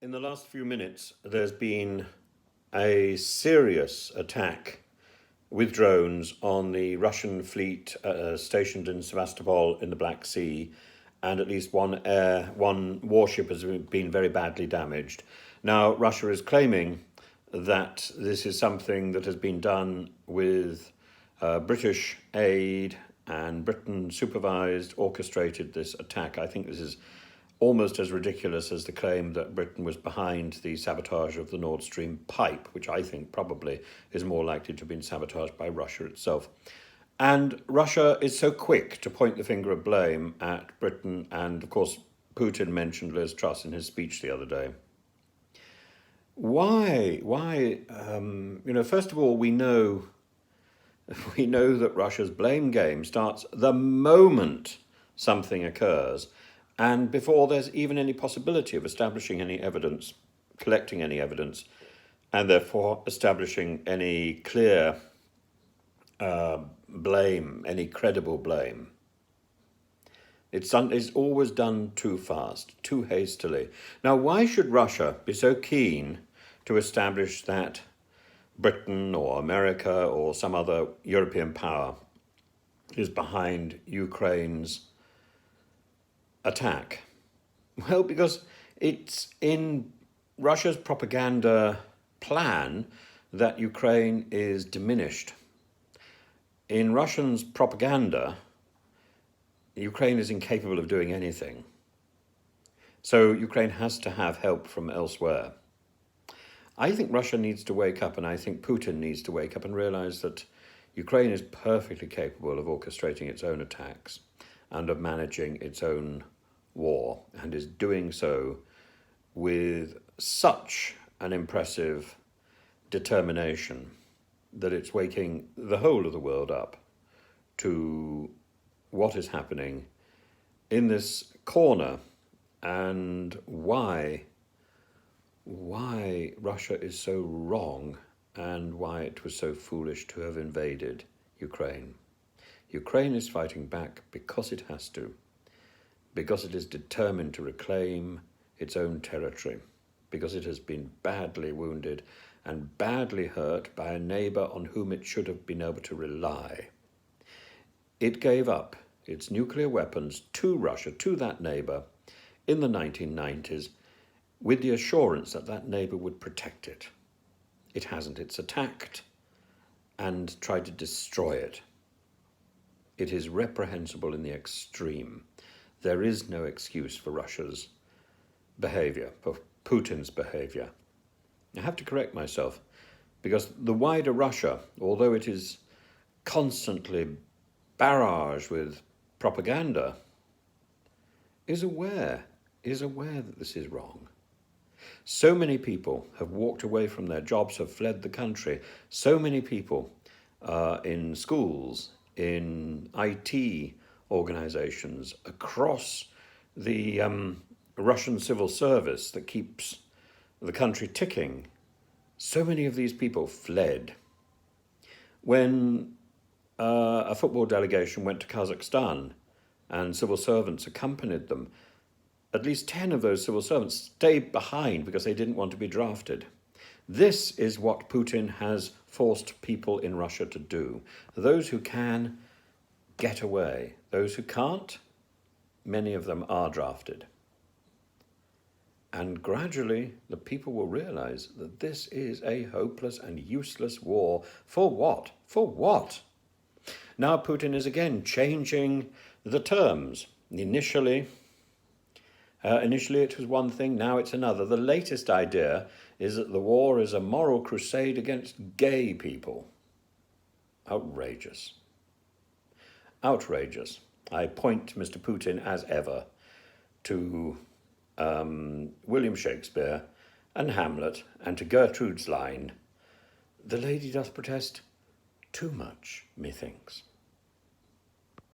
In the last few minutes, there's been a serious attack with drones on the Russian fleet stationed in Sevastopol in the Black Sea, and at least one warship has been very badly damaged. Now, Russia is claiming that this is something that has been done with British aid, and Britain supervised, orchestrated this attack. I think this is almost as ridiculous as the claim that Britain was behind the sabotage of the Nord Stream pipe, which I think probably is more likely to have been sabotaged by Russia itself. And Russia is so quick to point the finger of blame at Britain, and of course Putin mentioned Liz Truss in his speech the other day. Why? First of all, we know that Russia's blame game starts the moment something occurs, and before there's even any possibility of establishing any evidence, collecting any evidence, and therefore establishing any clear blame, any credible blame. It's always done too fast, too hastily. Now, why should Russia be so keen to establish that Britain or America or some other European power is behind Ukraine's attack? Well, because it's in Russia's propaganda plan that Ukraine is diminished. In Russians' propaganda, Ukraine is incapable of doing anything. So Ukraine has to have help from elsewhere. I think Russia needs to wake up, and I think Putin needs to wake up and realize that Ukraine is perfectly capable of orchestrating its own attacks and of managing its own war, and is doing so with such an impressive determination that it's waking the whole of the world up to what is happening in this corner, and why Russia is so wrong, and why it was so foolish to have invaded Ukraine. Ukraine is fighting back because it has to, because it is determined to reclaim its own territory, because it has been badly wounded and badly hurt by a neighbour on whom it should have been able to rely. It gave up its nuclear weapons to Russia, to that neighbour, in the 1990s, with the assurance that that neighbour would protect it. It hasn't. It's attacked and tried to destroy it. It is reprehensible in the extreme. There is no excuse for Russia's behaviour, for Putin's behaviour. I have to correct myself, because the wider Russia, although it is constantly barraged with propaganda, is aware that this is wrong. So many people have walked away from their jobs, have fled the country. So many people in schools, in IT organizations, across the Russian civil service that keeps the country ticking. So many of these people fled. When a football delegation went to Kazakhstan and civil servants accompanied them, at least 10 of those civil servants stayed behind because they didn't want to be drafted. This is what Putin has forced people in Russia to do. Those who can get away. Those who can't, many of them are drafted. And gradually, the people will realize that this is a hopeless and useless war. For what? For what? Now Putin is again changing the terms. Initially it was one thing, now it's another. The latest idea is that the war is a moral crusade against gay people. Outrageous. Outrageous. I point Mr. Putin, as ever, to William Shakespeare and Hamlet, and to Gertrude's line, "The lady doth protest too much, methinks."